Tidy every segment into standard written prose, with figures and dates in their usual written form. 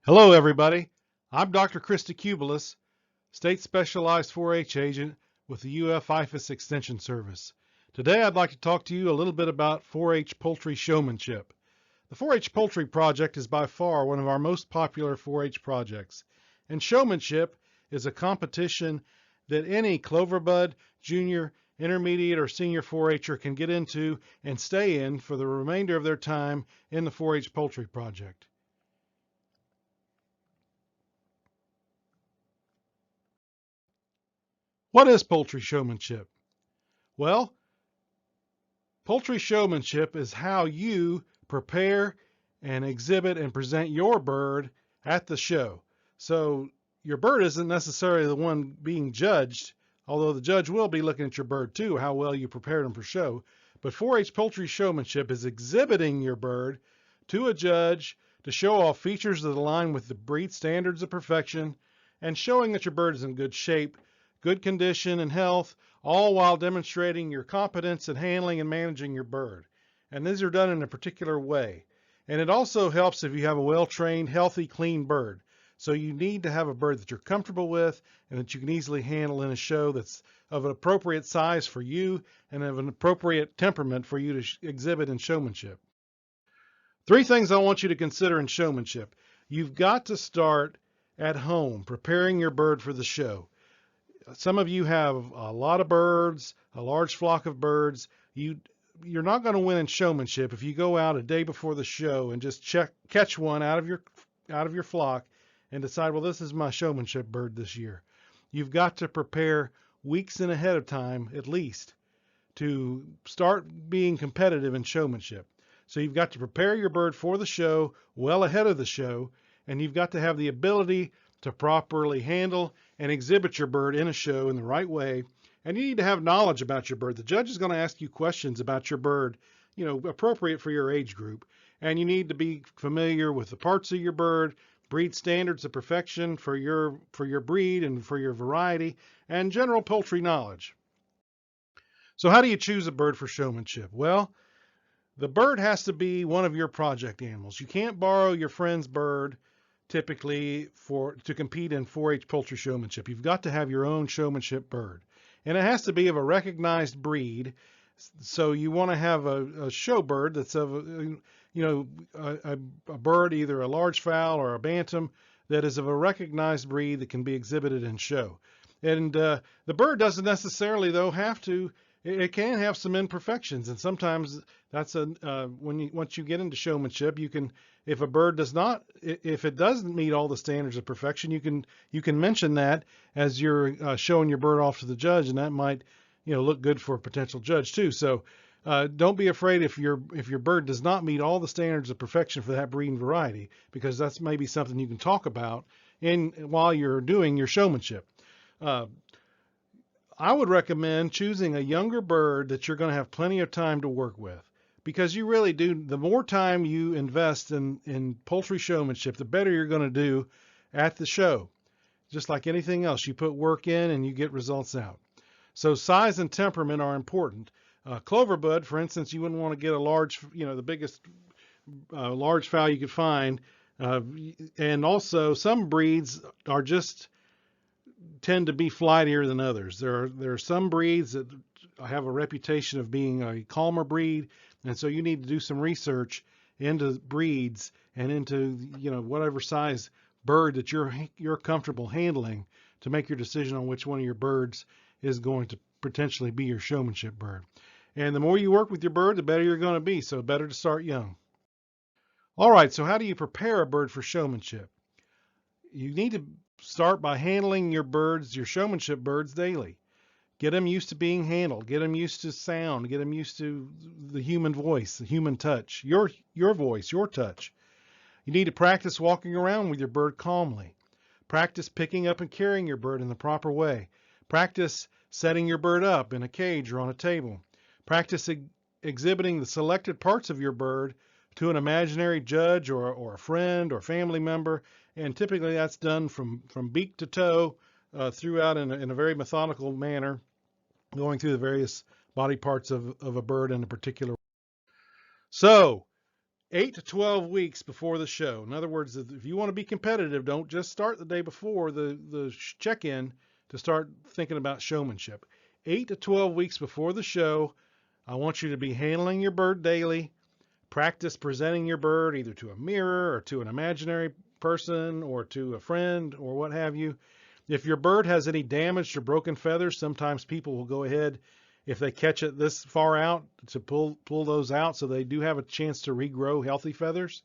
Hello, everybody. I'm Dr. DeCubellis, State Specialized 4-H Agent with the UF-IFAS Extension Service. Today, I'd like to talk to you a little bit about 4-H poultry showmanship. The 4-H Poultry Project is by far one of our most popular 4-H projects, and showmanship is a competition that any Cloverbud, junior, intermediate, or senior 4-H'er can get into and stay in for the remainder of their time in the 4-H Poultry Project. What is poultry showmanship? Well, poultry showmanship is how you prepare and exhibit and present your bird at the show. So your bird isn't necessarily the one being judged, although the judge will be looking at your bird too, how well you prepared them for show. But 4-H poultry showmanship is exhibiting your bird to a judge to show off features that align with the breed standards of perfection and showing that your bird is in good shape, good condition and health, all while demonstrating your competence in handling and managing your bird. And these are done in a particular way. And it also helps if you have a well-trained, healthy, clean bird. So you need to have a bird that you're comfortable with and that you can easily handle in a show that's of an appropriate size for you and of an appropriate temperament for you to exhibit in showmanship. 3 things I want you to consider in showmanship. You've got to start at home, preparing your bird for the show. Some of you have a lot of birds, a large flock of birds. You're not going to win in showmanship if you go out a day before the show and just catch one out of your flock and decide, well, this is my showmanship bird this year. You've got to prepare weeks in ahead of time, at least, to start being competitive in showmanship. So you've got to prepare your bird for the show well ahead of the show, and you've got to have the ability to properly handle and exhibit your bird in a show in the right way. And you need to have knowledge about your bird. The judge is going to ask you questions about your bird, appropriate for your age group. And you need to be familiar with the parts of your bird, breed standards of perfection for your breed and for your variety, and general poultry knowledge. So how do you choose a bird for showmanship? Well, the bird has to be one of your project animals. You can't borrow your friend's bird typically to compete in 4-H poultry showmanship. You've got to have your own showmanship bird. And it has to be of a recognized breed. So you want to have a show bird that's of, a bird, either a large fowl or a bantam, that is of a recognized breed that can be exhibited in show. And the bird doesn't necessarily, though, have to. It can have some imperfections, and sometimes that's once you get into showmanship, you can, if a bird does not, if it doesn't meet all the standards of perfection, you can mention that as you're showing your bird off to the judge, and that might look good for a potential judge too. So don't be afraid if your bird does not meet all the standards of perfection for that breed and variety, because that's maybe something you can talk about while you're doing your showmanship. I would recommend choosing a younger bird that you're going to have plenty of time to work with, because you really do. The more time you invest in poultry showmanship, the better you're going to do at the show. Just like anything else, you put work in and you get results out. So size and temperament are important. Cloverbud, for instance, you wouldn't want to get a large, the biggest large fowl you could find. And also some breeds are tend to be flightier than others. There are some breeds that have a reputation of being a calmer breed, and so you need to do some research into breeds and into whatever size bird that you're comfortable handling to make your decision on which one of your birds is going to potentially be your showmanship bird. And the more you work with your bird, the better you're going to be, so better to start young. All right, so how do you prepare a bird for showmanship? You need to start by handling your showmanship birds daily. Get them used to being handled. Get them used to sound. Get them used to the human voice, the human touch, your voice, your touch. You need to practice walking around with your bird calmly. Practice picking up and carrying your bird in the proper way. Practice setting your bird up in a cage or on a table. Practice exhibiting the selected parts of your bird to an imaginary judge or a friend or family member, and typically that's done from beak to toe throughout in a very methodical manner, going through the various body parts of a bird in a particular way. So 8 to 12 weeks before the show. In other words, if you want to be competitive, don't just start the day before the check-in to start thinking about showmanship. 8 to 12 weeks before the show, I want you to be handling your bird daily. Practice presenting your bird either to a mirror or to an imaginary person or to a friend or what have you. If your bird has any damaged or broken feathers, sometimes people will go ahead, if they catch it this far out, to pull those out so they do have a chance to regrow healthy feathers.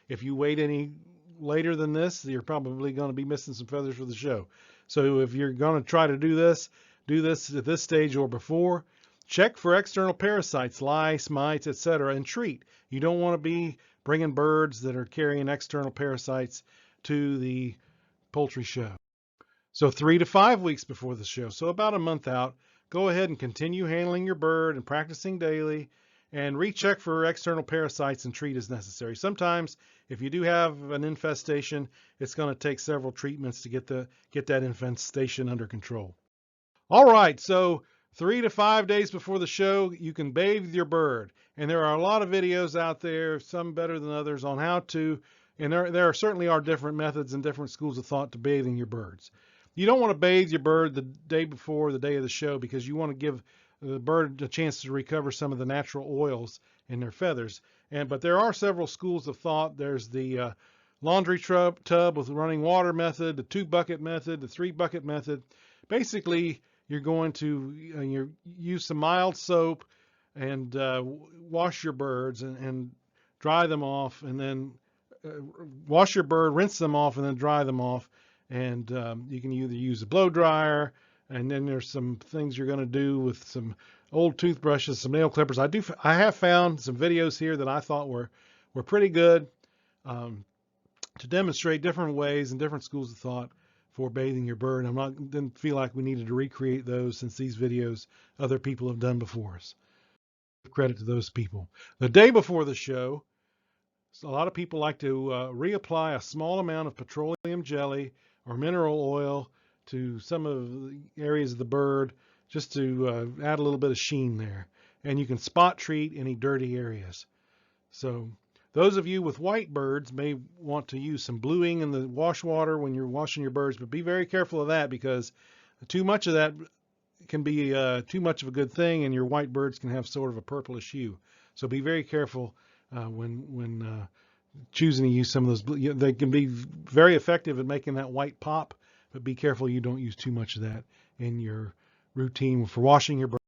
If you wait any later than this, you're probably going to be missing some feathers for the show. So if you're going to try to do this at this stage or before. Check for external parasites, lice, mites, etc., and treat. You don't want to be bringing birds that are carrying external parasites to the poultry show. So 3 to 5 weeks before the show, so about a month out, go ahead and continue handling your bird and practicing daily, and recheck for external parasites and treat as necessary. Sometimes, if you do have an infestation, it's going to take several treatments to get that infestation under control. All right, so 3 to 5 days before the show, you can bathe your bird. And there are a lot of videos out there, some better than others, on how to, and there certainly are different methods and different schools of thought to bathing your birds. You don't want to bathe your bird the day before the day of the show because you want to give the bird a chance to recover some of the natural oils in their feathers. But there are several schools of thought. There's the laundry tub with running water method, the 2-bucket method, the 3-bucket method. Basically, you're going to use some mild soap and wash your birds and dry them off, and then wash your bird, rinse them off, and then dry them off. And you can either use a blow dryer, and then there's some things you're going to do with some old toothbrushes, some nail clippers. I have found some videos here that I thought were pretty good to demonstrate different ways and different schools of thought for bathing your bird. Didn't feel like we needed to recreate those since these videos other people have done before us. Credit to those people. The day before the show, a lot of people like to reapply a small amount of petroleum jelly or mineral oil to some of the areas of the bird just to add a little bit of sheen there. And you can spot treat any dirty areas. So those of you with white birds may want to use some bluing in the wash water when you're washing your birds, but be very careful of that because too much of that can be too much of a good thing, and your white birds can have sort of a purplish hue. So be very careful when choosing to use some of those. They can be very effective at making that white pop, but be careful you don't use too much of that in your routine for washing your birds.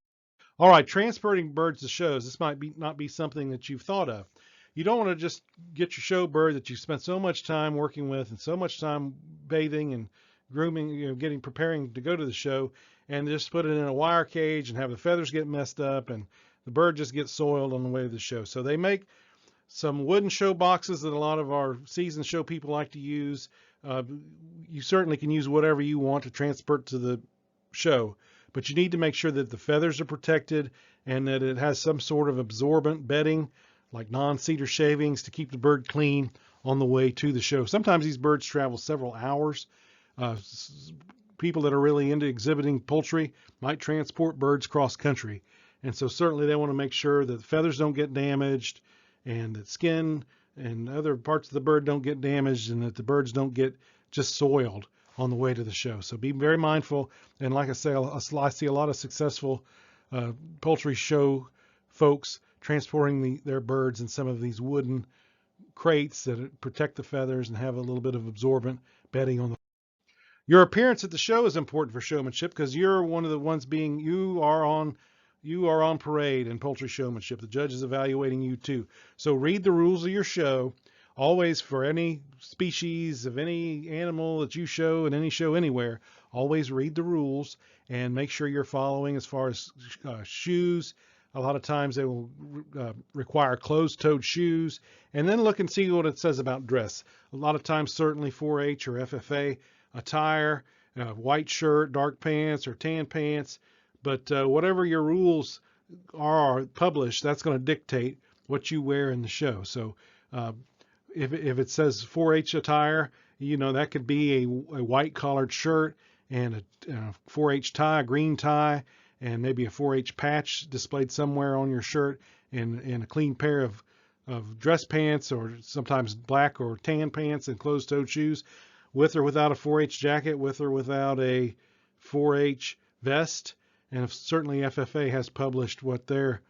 All right, transporting birds to shows. This might not be something that you've thought of. You don't want to just get your show bird that you've spent so much time working with and so much time bathing and grooming, preparing to go to the show, and just put it in a wire cage and have the feathers get messed up and the bird just gets soiled on the way to the show. So they make some wooden show boxes that a lot of our season show people like to use. You certainly can use whatever you want to transport to the show, but you need to make sure that the feathers are protected and that it has some sort of absorbent bedding, like non-cedar shavings, to keep the bird clean on the way to the show. Sometimes these birds travel several hours. People that are really into exhibiting poultry might transport birds cross country. And so certainly they want to make sure that the feathers don't get damaged and that skin and other parts of the bird don't get damaged and that the birds don't get just soiled on the way to the show. So be very mindful. And like I say, I see a lot of successful poultry show folks transporting their birds in some of these wooden crates that protect the feathers and have a little bit of absorbent bedding on them. Your appearance at the show is important for showmanship because you're one of the ones you are on parade in poultry showmanship. The judge is evaluating you too. So read the rules of your show. Always, for any species of any animal that you show in any show anywhere, always read the rules and make sure you're following as far as shoes. A lot of times they will require closed-toed shoes, and then look and see what it says about dress. A lot of times, certainly 4-H or FFA attire, white shirt, dark pants, or tan pants. But whatever your rules are published, that's going to dictate what you wear in the show. So if it says 4-H attire, that could be a white collared shirt and a 4-H tie, a green tie, and maybe a 4-H patch displayed somewhere on your shirt, and a clean pair of of dress pants, or sometimes black or tan pants and closed-toed shoes, with or without a 4-H jacket, with or without a 4-H vest. And certainly FFA has published what their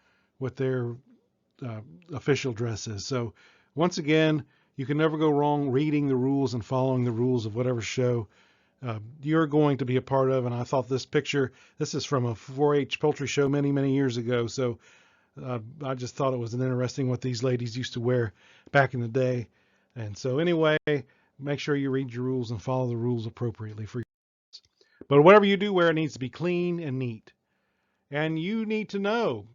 official dress is. So once again, you can never go wrong reading the rules and following the rules of whatever show you're going to be a part of. And I thought this picture, this is from a 4-H poultry show many, many years ago. So I just thought it was an interesting what these ladies used to wear back in the day. And so anyway, make sure you read your rules and follow the rules appropriately for you. But whatever you do wear, it needs to be clean and neat. And you need to know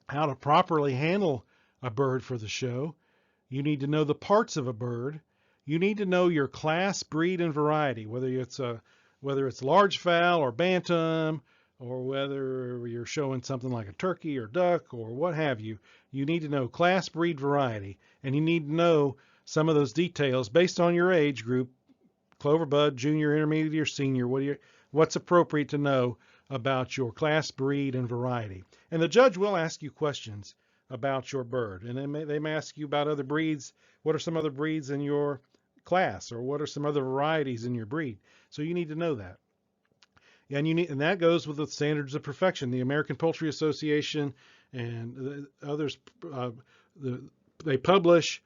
how to properly handle a bird for the show. You need to know the parts of a bird. You need to know your class, breed, and variety, whether it's large fowl or bantam, or whether you're showing something like a turkey or duck or what have you. You need to know class, breed, variety, and you need to know some of those details based on your age group, clover bud, junior, intermediate, or senior. What's appropriate to know about your class, breed, and variety. And the judge will ask you questions about your bird, and they may ask you about other breeds. What are some other breeds in your class, or what are some other varieties in your breed? So you need to know that. And that goes with the standards of perfection. The American Poultry Association and others, they publish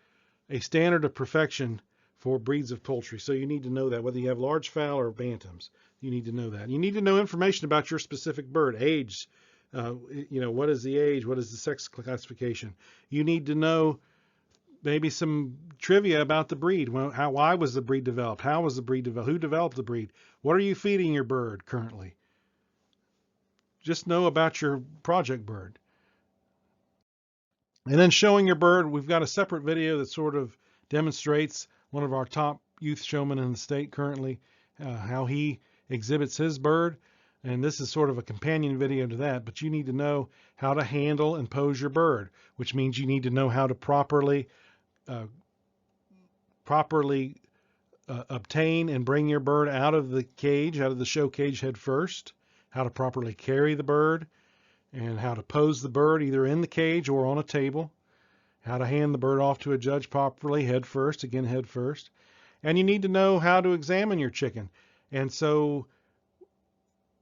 a standard of perfection for breeds of poultry. So you need to know that, whether you have large fowl or bantams. You need to know that. You need to know information about your specific bird, age. What is the age? What is the sex classification? You need to know maybe some trivia about the breed. Why was the breed developed? How was the breed developed? Who developed the breed? What are you feeding your bird currently? Just know about your project bird. And then showing your bird, we've got a separate video that sort of demonstrates one of our top youth showmen in the state currently, how he exhibits his bird. And this is sort of a companion video to that, but you need to know how to handle and pose your bird, which means you need to know how to properly obtain and bring your bird out of the cage, out of the show cage head first, how to properly carry the bird, and how to pose the bird either in the cage or on a table, how to hand the bird off to a judge properly, head first, again head first. And you need to know how to examine your chicken. And so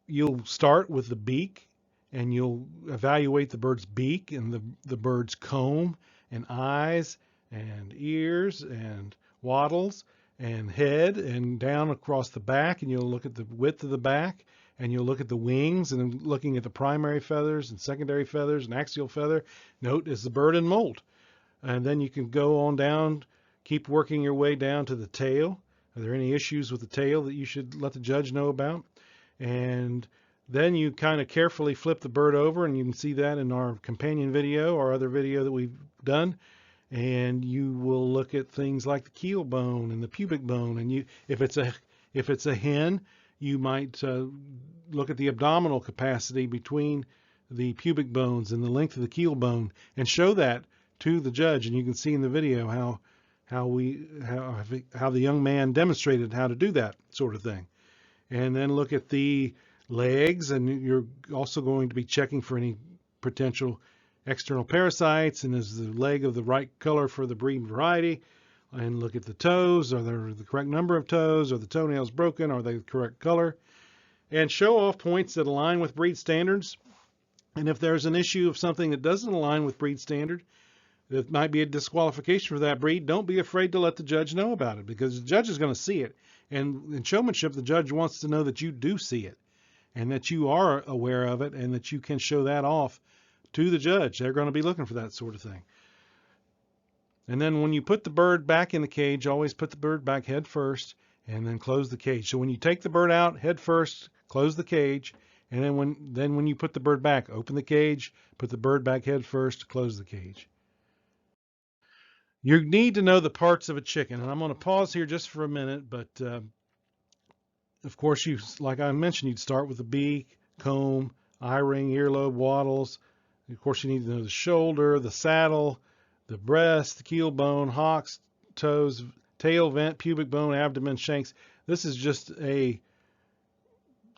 you'll start with the beak, and you'll evaluate the bird's beak and the bird's comb and eyes and ears and wattles and head and down across the back, and you'll look at the width of the back, and you'll look at the wings, and then looking at the primary feathers and secondary feathers and axial feather. Note, is the bird in molt? And then you can go on down, keep working your way down to the tail. Are there any issues with the tail that you should let the judge know about? And then you kind of carefully flip the bird over, and you can see that in our companion video or other video that we've done. And you will look at things like the keel bone and the pubic bone. And if it's a hen, you might look at the abdominal capacity between the pubic bones and the length of the keel bone, and show that to the judge. And you can see in the video how the young man demonstrated how to do that sort of thing. And then look at the legs, and you're also going to be checking for any potential external parasites, and is the leg of the right color for the breed variety. And look at the toes. Are there the correct number of toes? Are the toenails broken? Are they the correct color? And show off points that align with breed standards. And if there's an issue of something that doesn't align with breed standard, that might be a disqualification for that breed, don't be afraid to let the judge know about it, because the judge is going to see it. And in showmanship, the judge wants to know that you do see it, and that you are aware of it, and that you can show that off to the judge. They're going to be looking for that sort of thing. And then when you put the bird back in the cage, always put the bird back head first, and then close the cage. So when you take the bird out, head first, close the cage, and then when you put the bird back, open the cage, put the bird back head first, close the cage. You need to know the parts of a chicken, and I'm going to pause here just for a minute, but of course, like I mentioned, you'd start with the beak, comb, eye ring, earlobe, wattles. Of course, you need to know the shoulder, the saddle, the breast, the keel bone, hocks, toes, tail, vent, pubic bone, abdomen, shanks. This is just a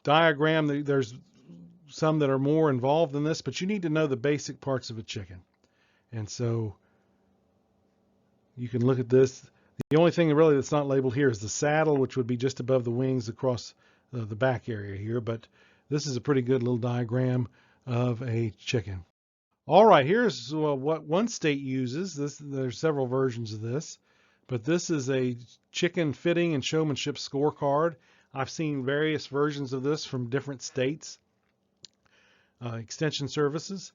diagram. There's some that are more involved in this, but you need to know the basic parts of a chicken. And so You can look at this. The only thing really that's not labeled here is the saddle, which would be just above the wings across the back area here. But this is a pretty good little diagram of a chicken. All right, here's what one state uses. There's several versions of this, but this is a chicken fitting and showmanship scorecard. I've seen various versions of this from different states, extension services.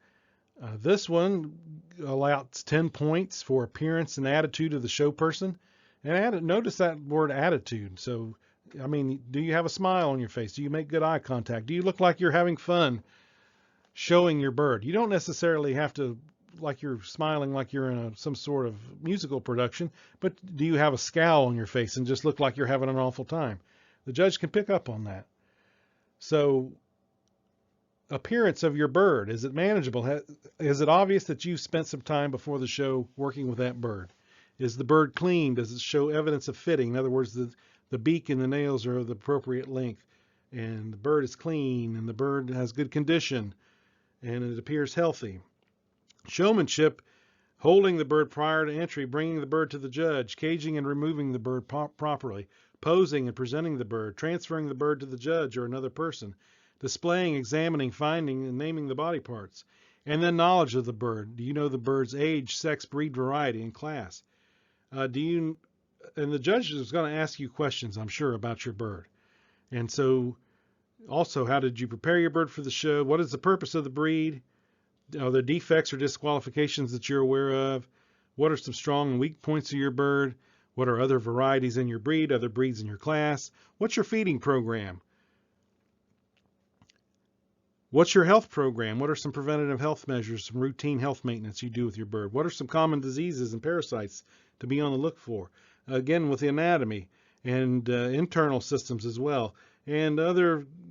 This one allows 10 points for appearance and attitude of the show person. And notice that word attitude. So, I mean, do you have a smile on your face? Do you make good eye contact? Do you look like you're having fun showing your bird? You don't necessarily have to like you're smiling like you're in some sort of musical production, but do you have a scowl on your face and just look like you're having an awful time? The judge can pick up on that. So, appearance of your bird, is it manageable? Is it obvious that you've spent some time before the show working with that bird? Is the bird clean? Does it show evidence of fitting? In other words, the beak and the nails are of the appropriate length, and the bird is clean, and the bird has good condition, and it appears healthy. Showmanship, holding the bird prior to entry, bringing the bird to the judge, caging and removing the bird properly, posing and presenting the bird, transferring the bird to the judge or another person, displaying, examining, finding, and naming the body parts. And then knowledge of the bird. Do you know the bird's age, sex, breed, variety, and class? And the judge is going to ask you questions, I'm sure, about your bird. And so, also, how did you prepare your bird for the show? What is the purpose of the breed? Are there defects or disqualifications that you're aware of? What are some strong and weak points of your bird? What are other varieties in your breed, other breeds in your class? What's your feeding program? What's your health program? What are some preventative health measures, some routine health maintenance you do with your bird? What are some common diseases and parasites to be on the look for? Again, with the anatomy and internal systems as well. And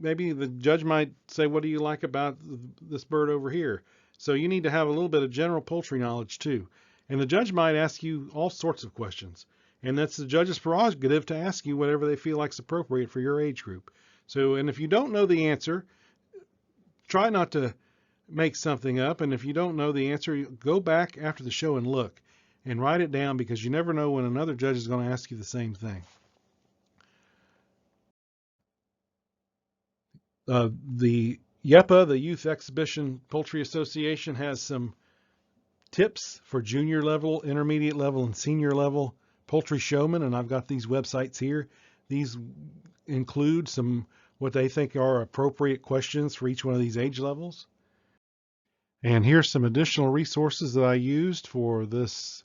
maybe the judge might say, what do you like about this bird over here? So you need to have a little bit of general poultry knowledge too. And the judge might ask you all sorts of questions. And that's the judge's prerogative to ask you whatever they feel like is appropriate for your age group. So, and if you don't know the answer, try not to make something up. And if you don't know the answer, go back after the show and look and write it down, because you never know when another judge is going to ask you the same thing. The YEPA, the Youth Exhibition Poultry Association, has some tips for junior level, intermediate level, and senior level poultry showmen, and I've got these websites here. These include some what they think are appropriate questions for each one of these age levels. And here's some additional resources that I used for this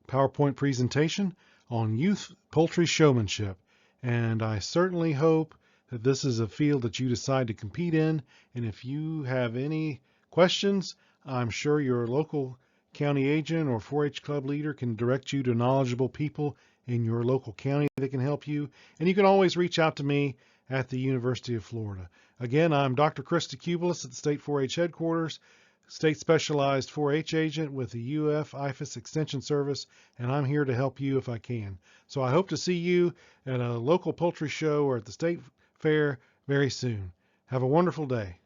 PowerPoint presentation on youth poultry showmanship. And I certainly hope that this is a field that you decide to compete in. And if you have any questions, I'm sure your local county agent or 4-H club leader can direct you to knowledgeable people in your local county that can help you. And you can always reach out to me at the University of Florida. Again, I'm Dr. Chris DeCubellis at the State 4-H headquarters, state specialized 4-H agent with the UF-IFAS Extension Service, and I'm here to help you if I can. So I hope to see you at a local poultry show or at the state fair very soon. Have a wonderful day.